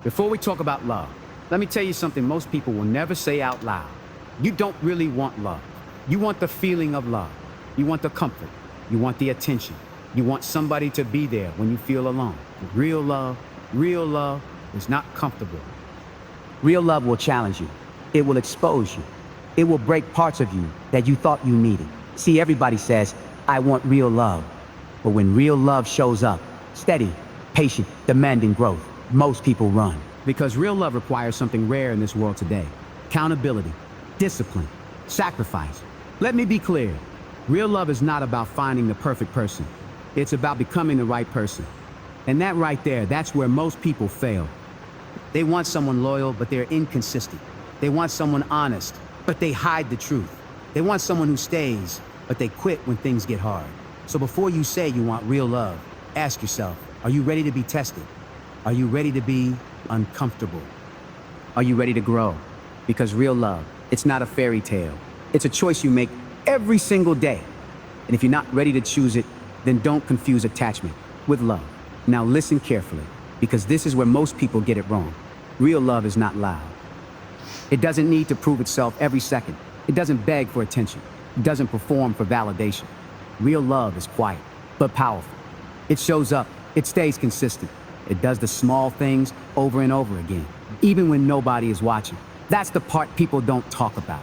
Before we talk about love, let me tell you something most people will never say out loud. You don't really want love. You want the feeling of love. You want the comfort. You want the attention. You want somebody to be there when you feel alone. Real love is not comfortable. Real love will challenge you. It will expose you. It will break parts of you that you thought you needed. See, everybody says, I want real love. But when real love shows up, steady, patient, demanding growth, most people run. Because real love requires something rare in this world today. Accountability, discipline, sacrifice. Let me be clear. Real love is not about finding the perfect person. It's about becoming the right person. And that right there, that's where most people fail. They want someone loyal, but they're inconsistent. They want someone honest, but they hide the truth. They want someone who stays, but they quit when things get hard. So before you say you want real love, ask yourself, are you ready to be tested? Are you ready to be uncomfortable? Are you ready to grow? Because real love, it's not a fairy tale. It's a choice you make every single day. And if you're not ready to choose it, then don't confuse attachment with love. Now listen carefully, because this is where most people get it wrong. Real love is not loud. It doesn't need to prove itself every second. It doesn't beg for attention. It doesn't perform for validation. Real love is quiet, but powerful. It shows up. It stays consistent. It does the small things over and over again, even when nobody is watching. That's the part people don't talk about.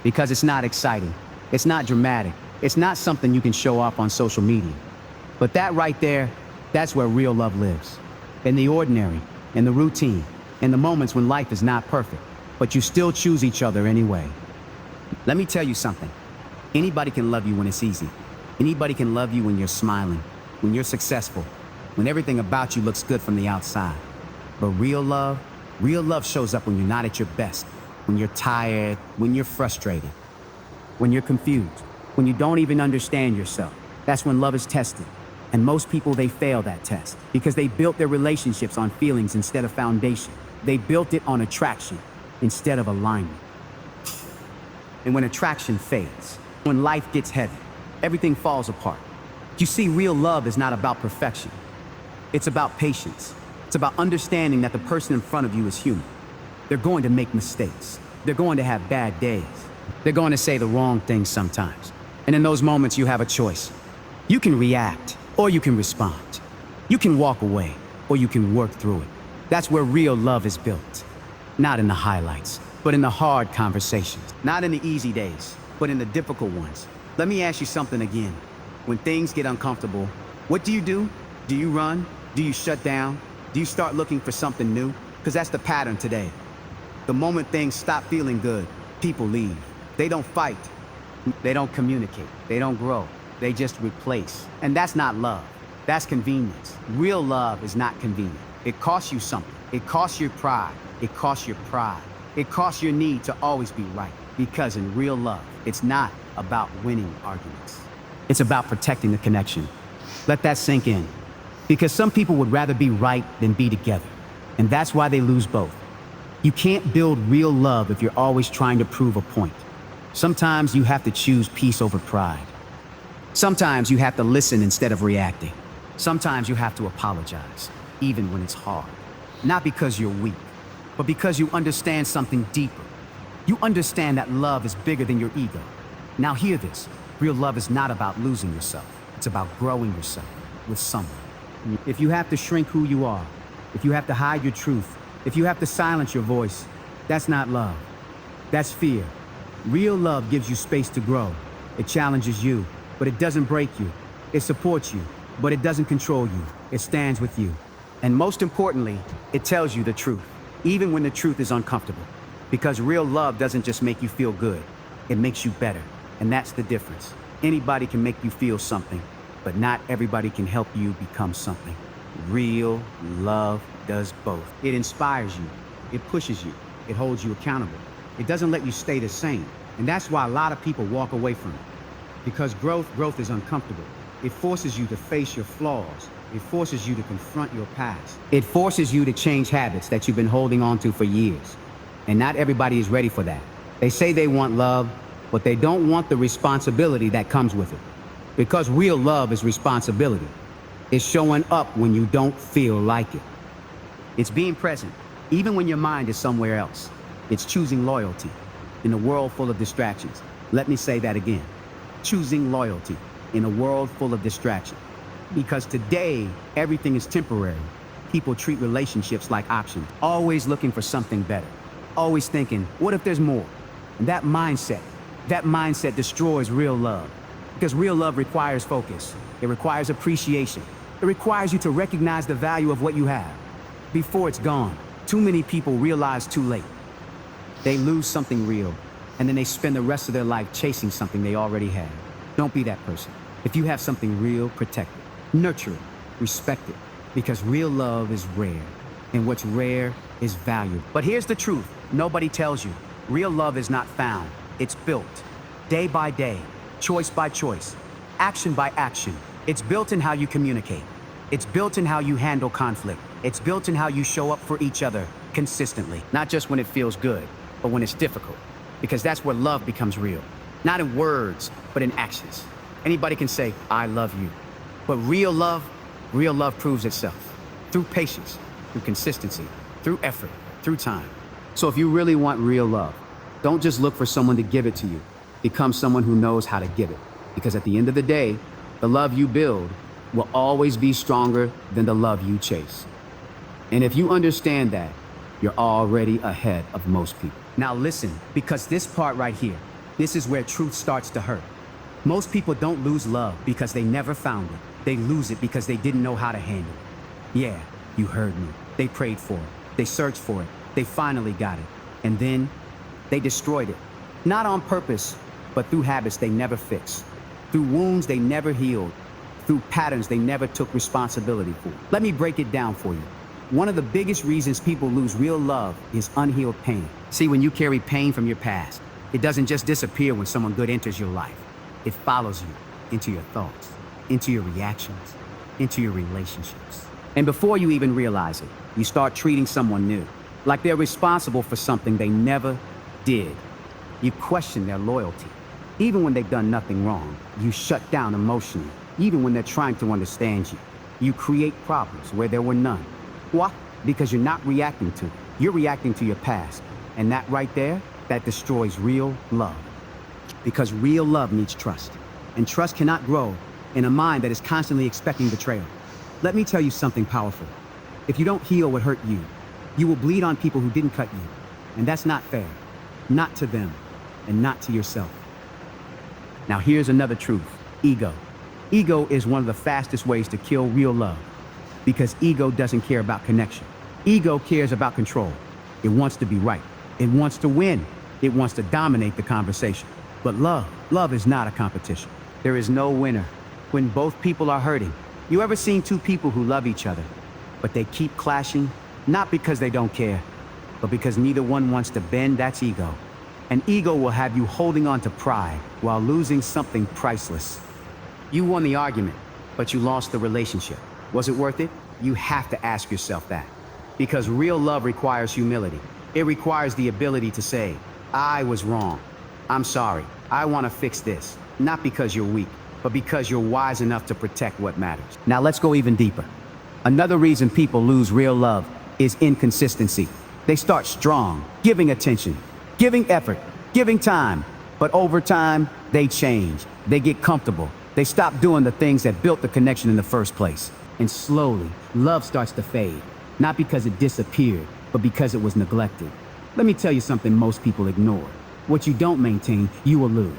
Because it's not exciting. It's not dramatic. It's not something you can show off on social media. But that right there, that's where real love lives. In the ordinary, in the routine, in the moments when life is not perfect, but you still choose each other anyway. Let me tell you something. Anybody can love you when it's easy. Anybody can love you when you're smiling, when you're successful, when everything about you looks good from the outside. But real love shows up when you're not at your best, when you're tired, when you're frustrated, when you're confused, when you don't even understand yourself. That's when love is tested. And most people, they fail that test because they built their relationships on feelings instead of foundation. They built it on attraction instead of alignment. And when attraction fades, when life gets heavy, everything falls apart. You see, real love is not about perfection. It's about patience. It's about understanding that the person in front of you is human. They're going to make mistakes. They're going to have bad days. They're going to say the wrong things sometimes. And in those moments, you have a choice. You can react, or you can respond. You can walk away, or you can work through it. That's where real love is built. Not in the highlights, but in the hard conversations. Not in the easy days, but in the difficult ones. Let me ask you something again. When things get uncomfortable, what do? Do you run? Do you shut down? Do you start looking for something new? Because that's the pattern today. The moment things stop feeling good, people leave. They don't fight. They don't communicate. They don't grow. They just replace. And that's not love. That's convenience. Real love is not convenient. It costs you something. It costs your pride. It costs your pride. It costs your need to always be right. Because in real love, it's not about winning arguments. It's about protecting the connection. Let that sink in. Because some people would rather be right than be together. And that's why they lose both. You can't build real love if you're always trying to prove a point. Sometimes you have to choose peace over pride. Sometimes you have to listen instead of reacting. Sometimes you have to apologize, even when it's hard. Not because you're weak, but because you understand something deeper. You understand that love is bigger than your ego. Now hear this. Real love is not about losing yourself. It's about growing yourself with someone. If you have to shrink who you are, if you have to hide your truth, if you have to silence your voice, that's not love. That's fear. Real love gives you space to grow. It challenges you, but it doesn't break you. It supports you, but it doesn't control you. It stands with you. And most importantly, it tells you the truth, even when the truth is uncomfortable. Because real love doesn't just make you feel good, it makes you better. And that's the difference. Anybody can make you feel something, but not everybody can help you become something. Real love does both. It inspires you, it pushes you, it holds you accountable. It doesn't let you stay the same. And that's why a lot of people walk away from it. Because growth is uncomfortable. It forces you to face your flaws. It forces you to confront your past. It forces you to change habits that you've been holding on to for years. And not everybody is ready for that. They say they want love, but they don't want the responsibility that comes with it. Because real love is responsibility. It's showing up when you don't feel like it. It's being present, even when your mind is somewhere else. It's choosing loyalty in a world full of distractions. Let me say that again. Choosing loyalty in a world full of distraction. Because today, everything is temporary. People treat relationships like options, always looking for something better. Always thinking, what if there's more? And that mindset destroys real love. Because real love requires focus. It requires appreciation. It requires you to recognize the value of what you have before it's gone. Too many people realize too late. They lose something real, and then they spend the rest of their life chasing something they already have. Don't be that person. If you have something real, protect it, nurture it, respect it, because real love is rare, and what's rare is valuable. But here's the truth. Nobody tells you. Real love is not found. It's built. Day by day, choice by choice, action by action. It's built in how you communicate. It's built in how you handle conflict. It's built in how you show up for each other consistently. Not just when it feels good, but when it's difficult. Because that's where love becomes real. Not in words, but in actions. Anybody can say, I love you. But real love proves itself. Through patience, through consistency, through effort, through time. So if you really want real love, don't just look for someone to give it to you. Become someone who knows how to give it. Because at the end of the day, the love you build will always be stronger than the love you chase. And if you understand that, you're already ahead of most people. Now listen, because this part right here, this is where truth starts to hurt. Most people don't lose love because they never found it. They lose it because they didn't know how to handle it. Yeah, you heard me. They prayed for it. They searched for it. They finally got it. And then they destroyed it. Not on purpose, but through habits they never fixed. Through wounds they never healed. Through patterns they never took responsibility for. Let me break it down for you. One of the biggest reasons people lose real love is unhealed pain. See, when you carry pain from your past, it doesn't just disappear when someone good enters your life. It follows you into your thoughts, into your reactions, into your relationships. And before you even realize it, you start treating someone new, like they're responsible for something they never did. You question their loyalty. Even when they've done nothing wrong, you shut down emotionally. Even when they're trying to understand you, you create problems where there were none. Why? Because you're not reacting to it. You're reacting to your past. And that right there, that destroys real love. Because real love needs trust. And trust cannot grow in a mind that is constantly expecting betrayal. Let me tell you something powerful. If you don't heal what hurt you, you will bleed on people who didn't cut you. And that's not fair. Not to them, and not to yourself. Now here's another truth. Ego. Ego is one of the fastest ways to kill real love. Because ego doesn't care about connection. Ego cares about control. It wants to be right. It wants to win. It wants to dominate the conversation. But love is not a competition. There is no winner when both people are hurting. You ever seen two people who love each other, but they keep clashing? Not because they don't care, but because neither one wants to bend. That's ego. And ego will have you holding on to pride while losing something priceless. You won the argument, but you lost the relationship. Was it worth it? You have to ask yourself that. Because real love requires humility. It requires the ability to say, I was wrong. I'm sorry. I want to fix this. Not because you're weak, but because you're wise enough to protect what matters. Now let's go even deeper. Another reason people lose real love is inconsistency. They start strong, giving attention, giving effort, giving time. But over time, they change. They get comfortable. They stop doing the things that built the connection in the first place. And slowly, love starts to fade. Not because it disappeared, but because it was neglected. Let me tell you something most people ignore. What you don't maintain, you will lose.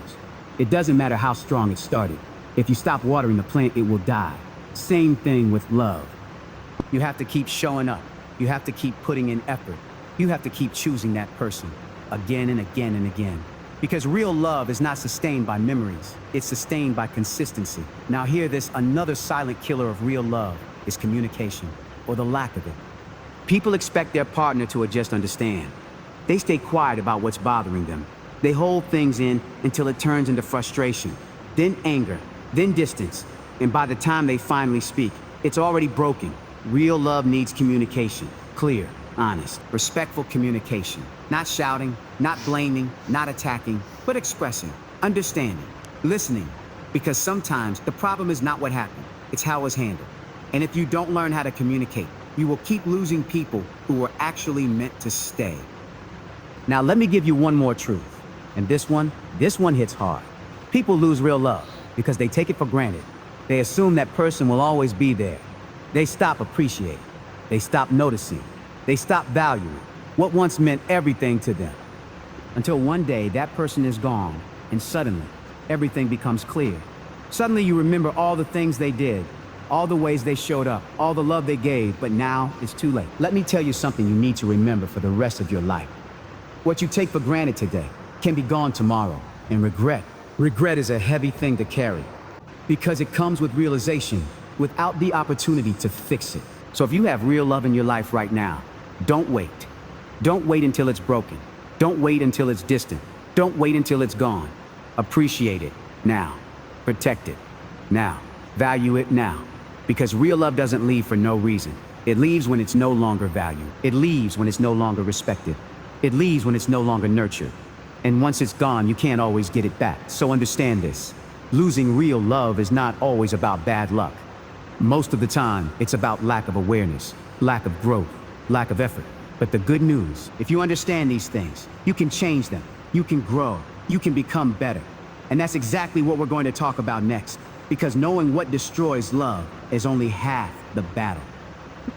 It doesn't matter how strong it started. If you stop watering the plant, it will die. Same thing with love. You have to keep showing up. You have to keep putting in effort. You have to keep choosing that person again and again and again. Because real love is not sustained by memories. It's sustained by consistency. Now hear this, another silent killer of real love is communication, or the lack of it. People expect their partner to just understand. They stay quiet about what's bothering them. They hold things in until it turns into frustration, then anger, then distance. And by the time they finally speak, it's already broken. Real love needs communication, clear, honest, respectful communication. Not shouting, not blaming, not attacking, but expressing, understanding, listening. Because sometimes the problem is not what happened, it's how it's handled. And if you don't learn how to communicate, You will keep losing people who are actually meant to stay. Now let me give you one more truth. And this one hits hard. People lose real love because they take it for granted. They assume that person will always be there. They stop appreciating. They stop noticing. They stop valuing what once meant everything to them. Until one day that person is gone and suddenly everything becomes clear. Suddenly you remember all the things they did, all the ways they showed up, all the love they gave, but now it's too late. Let me tell you something you need to remember for the rest of your life. What you take for granted today can be gone tomorrow, and regret is a heavy thing to carry because it comes with realization without the opportunity to fix it. So if you have real love in your life right now, don't wait. Don't wait until it's broken. Don't wait until it's distant. Don't wait until it's gone. Appreciate it now. Protect it now. Value it now. Because real love doesn't leave for no reason. It leaves when it's no longer valued. It leaves when it's no longer respected. It leaves when it's no longer nurtured. And once it's gone, you can't always get it back. So understand this. Losing real love is not always about bad luck. Most of the time, it's about lack of awareness, lack of growth, lack of effort. But the good news, if you understand these things, you can change them. You can grow. You can become better. And that's exactly what we're going to talk about next. Because knowing what destroys love is only half the battle.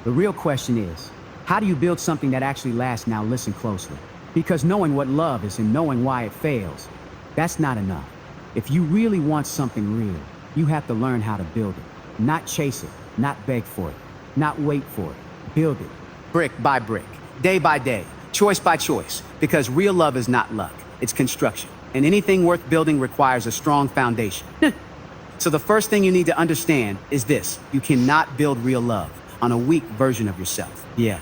The real question is, how do you build something that actually lasts? Now listen closely. Because knowing what love is and knowing why it fails, that's not enough. If you really want something real, you have to learn how to build it. Not chase it, not beg for it, not wait for it. Build it, brick by brick, day by day, choice by choice. Because real love is not luck, it's construction. And anything worth building requires a strong foundation. So the first thing you need to understand is this. You cannot build real love on a weak version of yourself. Yeah,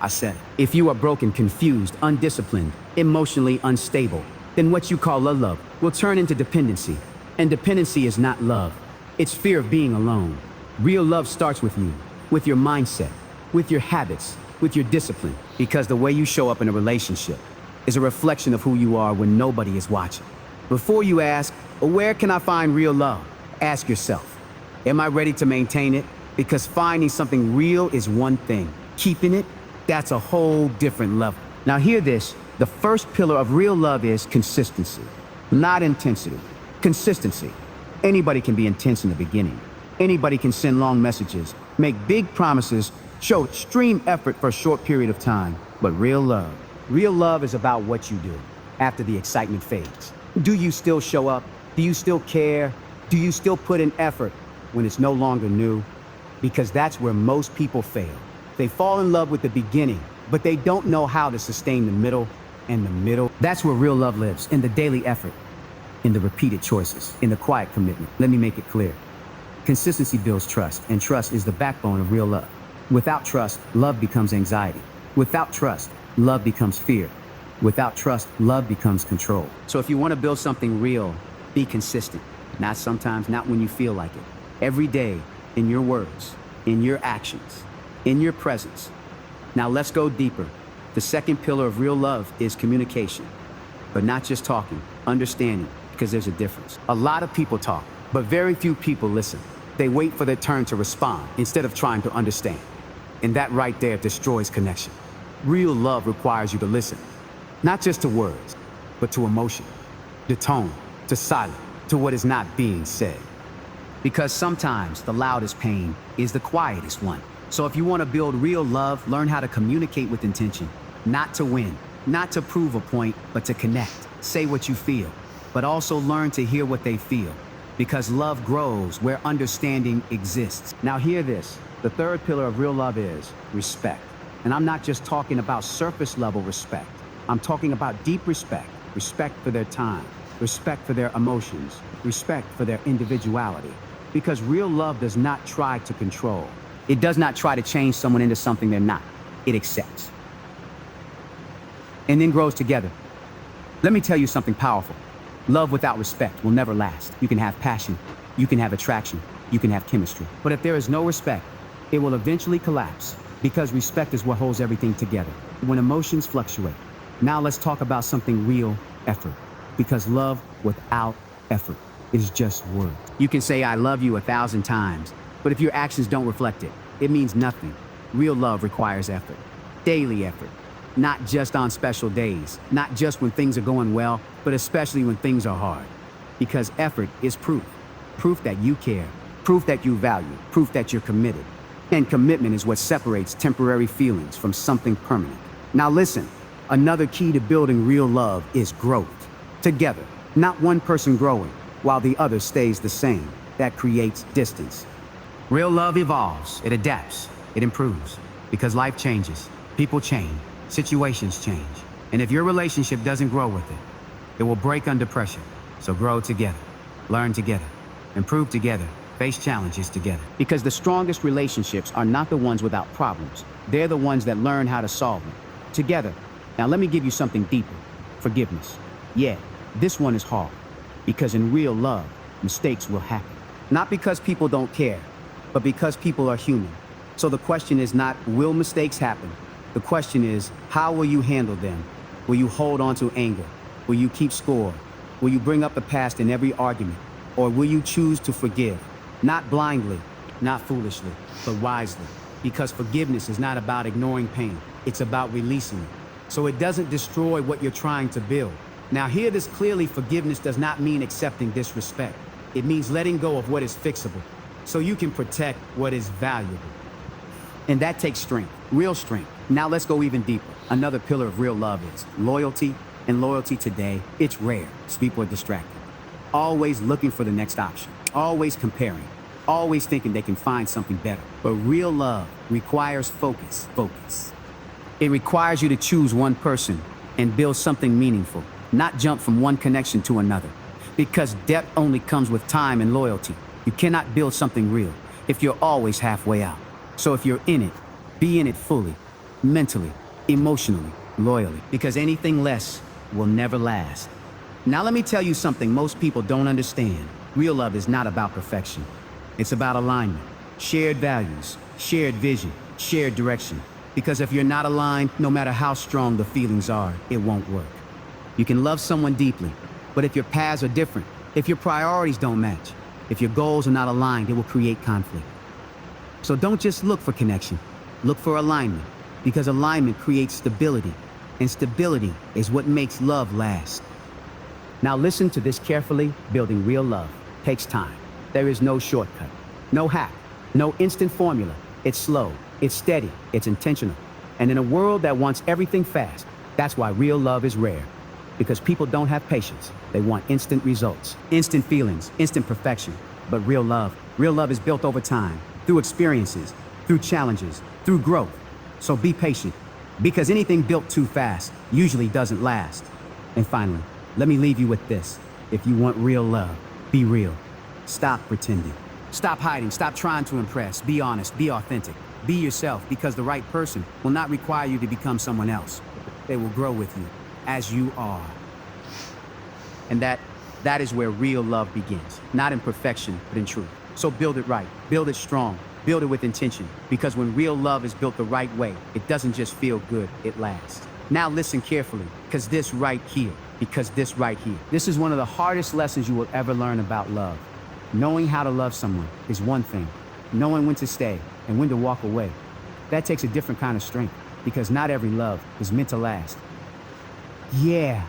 I said it. If you are broken, confused, undisciplined, emotionally unstable, then what you call love will turn into dependency. And dependency is not love. It's fear of being alone. Real love starts with you, with your mindset, with your habits, with your discipline. Because the way you show up in a relationship is a reflection of who you are when nobody is watching. Before you ask, well, where can I find real love? Ask yourself, am I ready to maintain it? Because finding something real is one thing. Keeping it, that's a whole different level. Now hear this, the first pillar of real love is consistency, not intensity. Consistency. Anybody can be intense in the beginning. Anybody can send long messages, make big promises, show extreme effort for a short period of time. But real love is about what you do after the excitement fades. Do you still show up? Do you still care? Do you still put in effort when it's no longer new? Because that's where most people fail. They fall in love with the beginning, but they don't know how to sustain the middle and the middle. That's where real love lives, in the daily effort, in the repeated choices, in the quiet commitment. Let me make it clear. Consistency builds trust, and trust is the backbone of real love. Without trust, love becomes anxiety. Without trust, love becomes fear. Without trust, love becomes control. So if you want to build something real, be consistent. Not sometimes, not when you feel like it. Every day, in your words, in your actions, in your presence. Now let's go deeper. The second pillar of real love is communication. But not just talking, understanding, because there's a difference. A lot of people talk, but very few people listen. They wait for their turn to respond instead of trying to understand. And that right there destroys connection. Real love requires you to listen, not just to words, but to emotion, to tone, to silence, to what is not being said. Because sometimes the loudest pain is the quietest one. So if you want to build real love, learn how to communicate with intention, not to win, not to prove a point, but to connect. Say what you feel, but also learn to hear what they feel. Because love grows where understanding exists. Now hear this. The third pillar of real love is respect. And I'm not just talking about surface level respect. I'm talking about deep respect. Respect for their time. Respect for their emotions. Respect for their individuality. Because real love does not try to control. It does not try to change someone into something they're not. It accepts. And then grows together. Let me tell you something powerful. Love without respect will never last. You can have passion. You can have attraction. You can have chemistry. But if there is no respect, it will eventually collapse. Because respect is what holds everything together. When emotions fluctuate. Now let's talk about something real, effort. Because love without effort is just words. You can say I love you 1,000 times, but if your actions don't reflect it, it means nothing. Real love requires effort, daily effort, not just on special days, not just when things are going well, but especially when things are hard. Because effort is proof, proof that you care, proof that you value, proof that you're committed. And commitment is what separates temporary feelings from something permanent. Now listen, another key to building real love is growth. Together, not one person growing, while the other stays the same. That creates distance. Real love evolves, it adapts, it improves. Because life changes, people change, situations change. And if your relationship doesn't grow with it, it will break under pressure. So grow together, learn together, improve together, face challenges together. Because the strongest relationships are not the ones without problems. They're the ones that learn how to solve them. Together. Now let me give you something deeper. Forgiveness. Yeah, this one is hard. Because in real love, mistakes will happen. Not because people don't care, but because people are human. So the question is not, will mistakes happen? The question is, how will you handle them? Will you hold on to anger? Will you keep score? Will you bring up the past in every argument? Or will you choose to forgive? Not blindly, not foolishly, but wisely. Because forgiveness is not about ignoring pain. It's about releasing it. So it doesn't destroy what you're trying to build. Now hear this clearly, forgiveness does not mean accepting disrespect. It means letting go of what is fixable, so you can protect what is valuable. And that takes strength, real strength. Now let's go even deeper. Another pillar of real love is loyalty. And loyalty today, it's rare, so people are distracted. Always looking for the next option, always comparing, always thinking they can find something better. But real love requires focus. It requires you to choose one person and build something meaningful, not jump from one connection to another. Because depth only comes with time and loyalty. You cannot build something real if you're always halfway out. So if you're in it, be in it fully, mentally, emotionally, loyally. Because anything less will never last. Now let me tell you something most people don't understand. Real love is not about perfection. It's about alignment, shared values, shared vision, shared direction. Because if you're not aligned, no matter how strong the feelings are, it won't work. You can love someone deeply, but if your paths are different, if your priorities don't match, if your goals are not aligned, it will create conflict. So don't just look for connection, look for alignment, because alignment creates stability, and stability is what makes love last. Now listen to this carefully. Building real love takes time. There is no shortcut, no hack, no instant formula. It's slow, it's steady, it's intentional. And in a world that wants everything fast, that's why real love is rare. Because people don't have patience. They want instant results, instant feelings, instant perfection. But real love is built over time, through experiences, through challenges, through growth. So be patient, because anything built too fast usually doesn't last. And finally, let me leave you with this. If you want real love, be real. Stop pretending. Stop hiding, stop trying to impress. Be honest, be authentic. Be yourself, because the right person will not require you to become someone else. They will grow with you as you are. And that is where real love begins. Not in perfection, but in truth. So build it right, build it strong, build it with intention. Because when real love is built the right way, it doesn't just feel good, it lasts. Now listen carefully, because this right here, this is one of the hardest lessons you will ever learn about love. Knowing how to love someone is one thing. Knowing when to stay and when to walk away, that takes a different kind of strength, because not every love is meant to last. Yeah,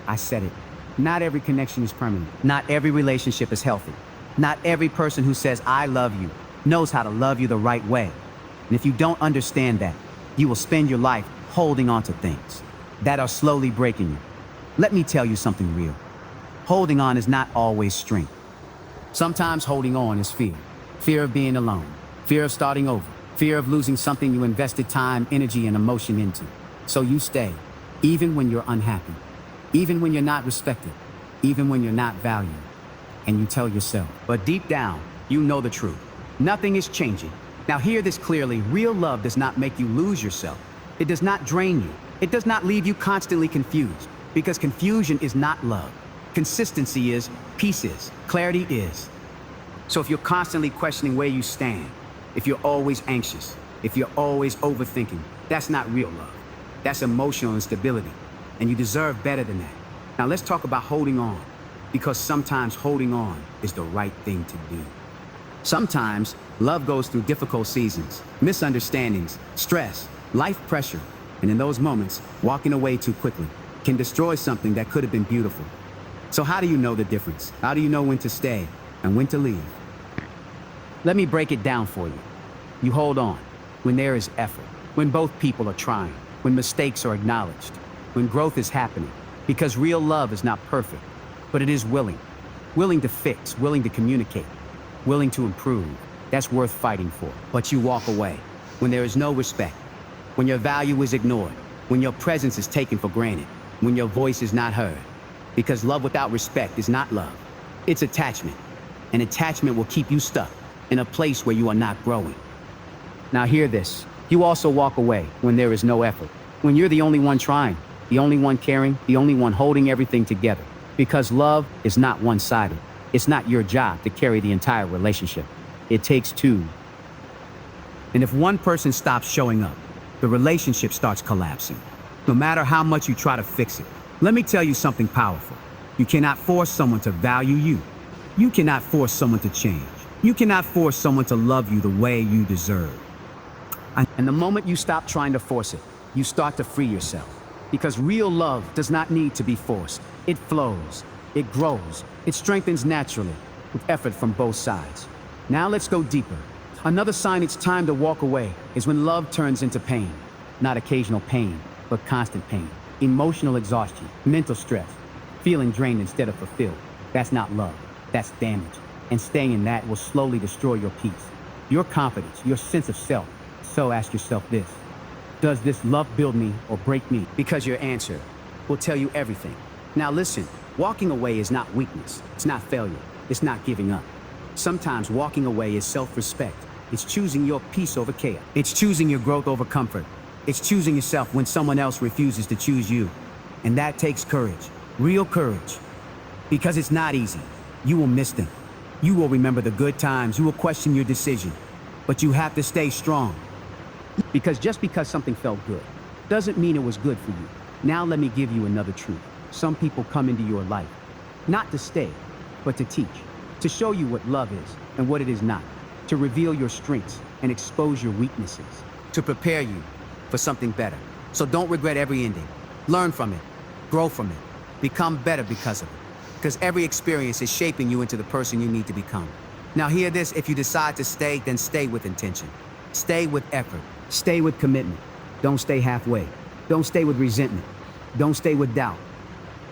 I said it. Not every connection is permanent. Not every relationship is healthy. Not every person who says, I love you, knows how to love you the right way. And if you don't understand that, you will spend your life holding on to things that are slowly breaking you. Let me tell you something real. Holding on is not always strength. Sometimes holding on is fear. Fear of being alone. Fear of starting over. Fear of losing something you invested time, energy, and emotion into. So you stay, even when you're unhappy, even when you're not respected, even when you're not valued. And you tell yourself, but deep down, you know the truth. Nothing is changing. Now hear this clearly. Real love does not make you lose yourself. It does not drain you. It does not leave you constantly confused, because confusion is not love. Consistency is, peace is, clarity is. So if you're constantly questioning where you stand, if you're always anxious, if you're always overthinking, that's not real love. That's emotional instability, and you deserve better than that. Now let's talk about holding on, because sometimes holding on is the right thing to do. Sometimes Love goes through difficult seasons, misunderstandings, stress, life pressure, and in those moments, walking away too quickly can destroy something that could have been beautiful. So how do you know the difference? How do you know when to stay and when to leave? Let me break it down for you. You hold on when there is effort, when both people are trying, when mistakes are acknowledged, when growth is happening. Because real love is not perfect, but it is willing. Willing to fix, willing to communicate, willing to improve. That's worth fighting for. But you walk away when there is no respect, when your value is ignored, when your presence is taken for granted, when your voice is not heard. Because love without respect is not love. It's attachment. And attachment will keep you stuck in a place where you are not growing. Now hear this. You also walk away when there is no effort, when you're the only one trying, the only one caring, the only one holding everything together. Because love is not one-sided. It's not your job to carry the entire relationship. It takes two. And if one person stops showing up, the relationship starts collapsing. No matter how much you try to fix it. Let me tell you something powerful. You cannot force someone to value you. You cannot force someone to change. You cannot force someone to love you the way you deserve. And the moment you stop trying to force it, you start to free yourself. Because real love does not need to be forced. It flows, it grows, it strengthens naturally, with effort from both sides. Now let's go deeper. Another sign it's time to walk away is when love turns into pain. Not occasional pain, but constant pain. Emotional exhaustion, mental stress, feeling drained instead of fulfilled. That's not love, that's damage. And staying in that will slowly destroy your peace, your confidence, your sense of self. So ask yourself this: does this love build me or break me? Because your answer will tell you everything. Now listen, walking away is not weakness, it's not failure, it's not giving up. Sometimes walking away is self-respect. It's choosing your peace over chaos. It's choosing your growth over comfort. It's choosing yourself when someone else refuses to choose you. And that takes courage, real courage. Because it's not easy. You will miss them. You will remember the good times. You will question your decision. But you have to stay strong. Because just because something felt good doesn't mean it was good for you. Now let me give you another truth. Some people come into your life, not to stay, but to teach, to show you what love is and what it is not, to reveal your strengths and expose your weaknesses, to prepare you for something better. So don't regret every ending. Learn from it, grow from it, become better because of it. Because every experience is shaping you into the person you need to become. Now hear this, if you decide to stay, then stay with intention. Stay with effort. Stay with commitment. Don't stay halfway. Don't stay with resentment. Don't stay with doubt.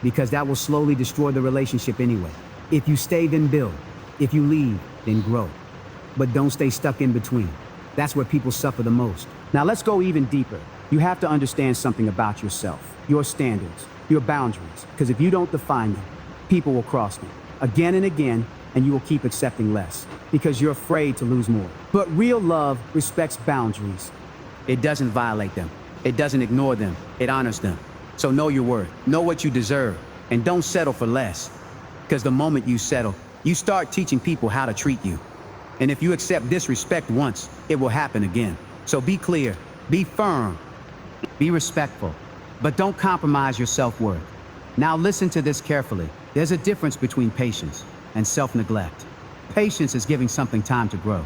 Because that will slowly destroy the relationship anyway. If you stay, then build. If you leave, then grow. But don't stay stuck in between. That's where people suffer the most. Now let's go even deeper. You have to understand something about yourself, your standards, your boundaries. Because if you don't define them, people will cross them again and again, and you will keep accepting less because you're afraid to lose more. But real love respects boundaries. It doesn't violate them. It doesn't ignore them. It honors them. So know your worth, know what you deserve, and don't settle for less. Because the moment you settle, you start teaching people how to treat you. And if you accept disrespect once, it will happen again. So be clear, be firm, be respectful, but don't compromise your self-worth. Now listen to this carefully. There's a difference between patience and self-neglect. Patience is giving something time to grow.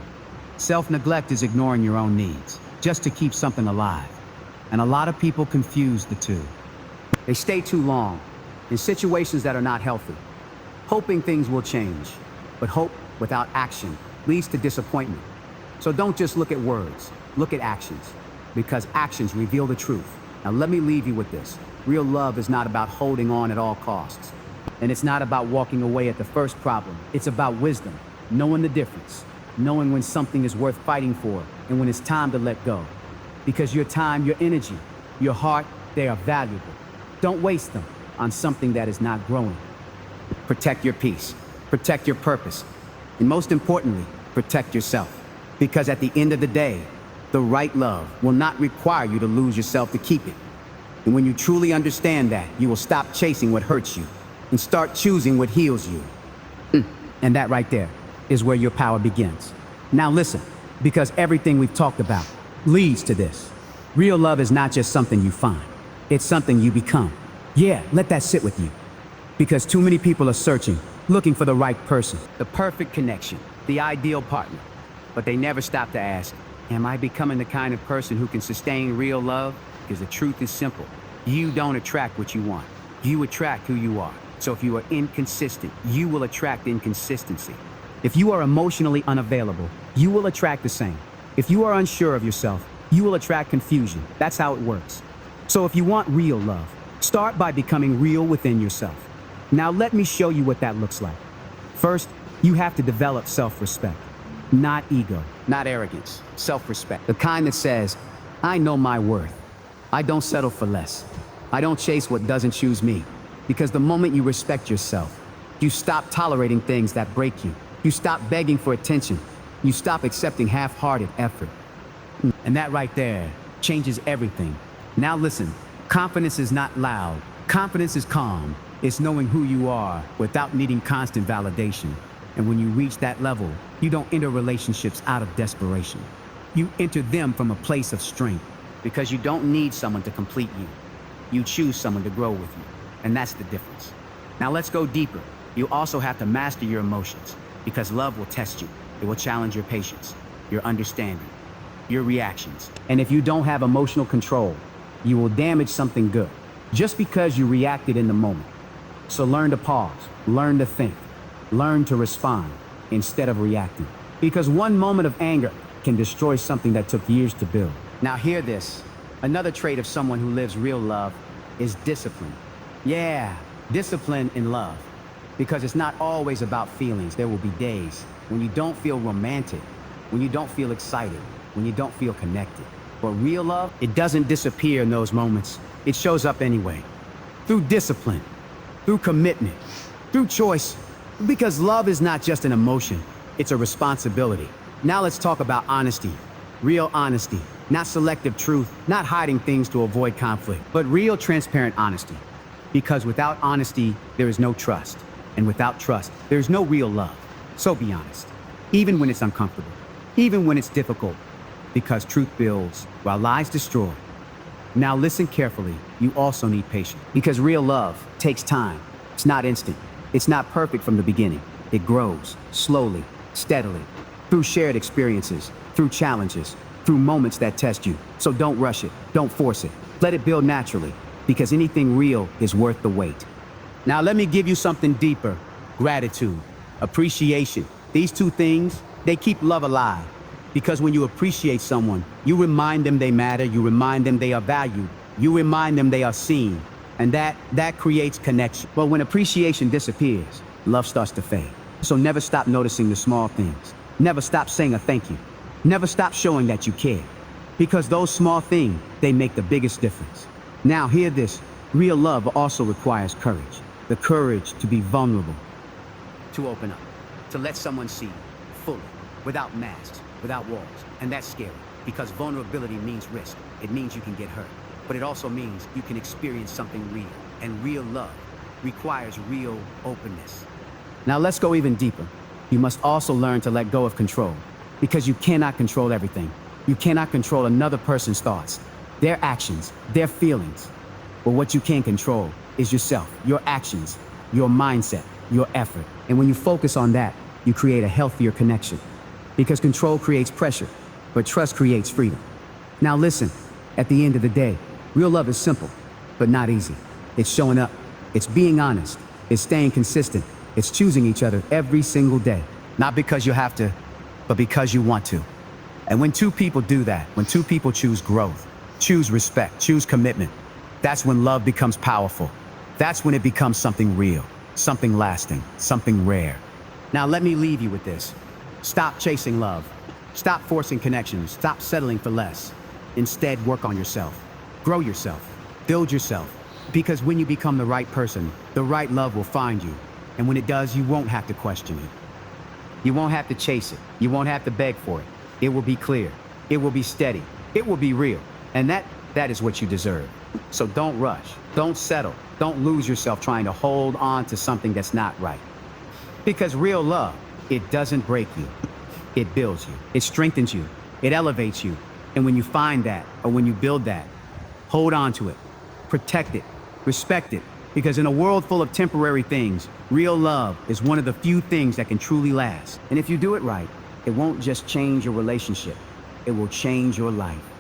Self-neglect is ignoring your own needs, just to keep something alive. And a lot of people confuse the two. They stay too long in situations that are not healthy, hoping things will change. But hope without action leads to disappointment. So don't just look at words, look at actions, because actions reveal the truth. Now let me leave you with this. Real love is not about holding on at all costs. And it's not about walking away at the first problem. It's about wisdom, knowing the difference, knowing when something is worth fighting for and when it's time to let go. Because your time, your energy, your heart, they are valuable. Don't waste them on something that is not growing. Protect your peace, protect your purpose, and most importantly, protect yourself. Because at the end of the day, the right love will not require you to lose yourself to keep it. And when you truly understand that, you will stop chasing what hurts you and start choosing what heals you. And that right there is where your power begins. Now listen, because everything we've talked about leads to this. Real love is not just something you find. It's something you become. Yeah, let that sit with you. Because too many people are searching, looking for the right person, the perfect connection, the ideal partner. But they never stop to ask, am I becoming the kind of person who can sustain real love? Because the truth is simple. You don't attract what you want. You attract who you are. So if you are inconsistent, you will attract inconsistency. If you are emotionally unavailable, you will attract the same. If you are unsure of yourself, you will attract confusion. That's how it works. So if you want real love, start by becoming real within yourself. Now let me show you what that looks like. First, you have to develop self-respect. Not ego, not arrogance, self-respect. The kind that says, I know my worth. I don't settle for less. I don't chase what doesn't choose me. Because the moment you respect yourself, you stop tolerating things that break you. You stop begging for attention. You stop accepting half-hearted effort. And that right there changes everything. Now listen, confidence is not loud. Confidence is calm. It's knowing who you are without needing constant validation. And when you reach that level, you don't enter relationships out of desperation. You enter them from a place of strength. Because you don't need someone to complete you. You choose someone to grow with you. And that's the difference. Now let's go deeper. You also have to master your emotions. Because love will test you. It will challenge your patience, your understanding, your reactions. And if you don't have emotional control, you will damage something good. Just because you reacted in the moment. So learn to pause, learn to think, learn to respond instead of reacting. Because one moment of anger can destroy something that took years to build. Now hear this. Another trait of someone who lives real love is discipline. Yeah, discipline in love. Because it's not always about feelings. There will be days when you don't feel romantic, when you don't feel excited, when you don't feel connected. But real love, it doesn't disappear in those moments. It shows up anyway. Through discipline, through commitment, through choice. Because love is not just an emotion, it's a responsibility. Now let's talk about honesty. Real honesty. Not selective truth, not hiding things to avoid conflict, but real transparent honesty. Because without honesty, there is no trust. And without trust, there is no real love. So be honest. Even when it's uncomfortable. Even when it's difficult. Because truth builds, while lies destroy. Now listen carefully. You also need patience. Because real love takes time. It's not instant. It's not perfect from the beginning. It grows, slowly, steadily. Through shared experiences, through challenges, through moments that test you. So don't rush it. Don't force it. Let it build naturally. Because anything real is worth the wait. Now let me give you something deeper. Gratitude, appreciation. These two things, they keep love alive. Because when you appreciate someone, you remind them they matter, you remind them they are valued, you remind them they are seen. And that creates connection. But when appreciation disappears, love starts to fade. So never stop noticing the small things. Never stop saying a thank you. Never stop showing that you care. Because those small things, they make the biggest difference. Now hear this, real love also requires courage. The courage to be vulnerable. To open up. To let someone see you fully. Without masks, without walls. And that's scary. Because vulnerability means risk. It means you can get hurt. But it also means you can experience something real. And real love requires real openness. Now let's go even deeper. You must also learn to let go of control. Because you cannot control everything. You cannot control another person's thoughts, their actions, their feelings. But what you can control is yourself, your actions, your mindset, your effort. And when you focus on that, you create a healthier connection. Because control creates pressure, but trust creates freedom. Now listen, at the end of the day, real love is simple, but not easy. It's showing up, it's being honest, it's staying consistent, it's choosing each other every single day. Not because you have to, but because you want to. And when two people do that, when two people choose growth, choose respect, choose commitment, that's when love becomes powerful. That's when it becomes something real, something lasting, something rare. Now let me leave you with this. Stop chasing love. Stop forcing connections. Stop settling for less. Instead, work on yourself. Grow yourself. Build yourself. Because when you become the right person, the right love will find you. And when it does, you won't have to question it. You won't have to chase it. You won't have to beg for it. It will be clear. It will be steady. It will be real. And that is what you deserve. So don't rush. Don't settle. Don't lose yourself trying to hold on to something that's not right. Because real love, it doesn't break you. It builds you. It strengthens you. It elevates you. And when you find that, or when you build that, hold on to it. Protect it. Respect it. Because in a world full of temporary things, real love is one of the few things that can truly last. And if you do it right, It won't just change your relationship, it will change your life.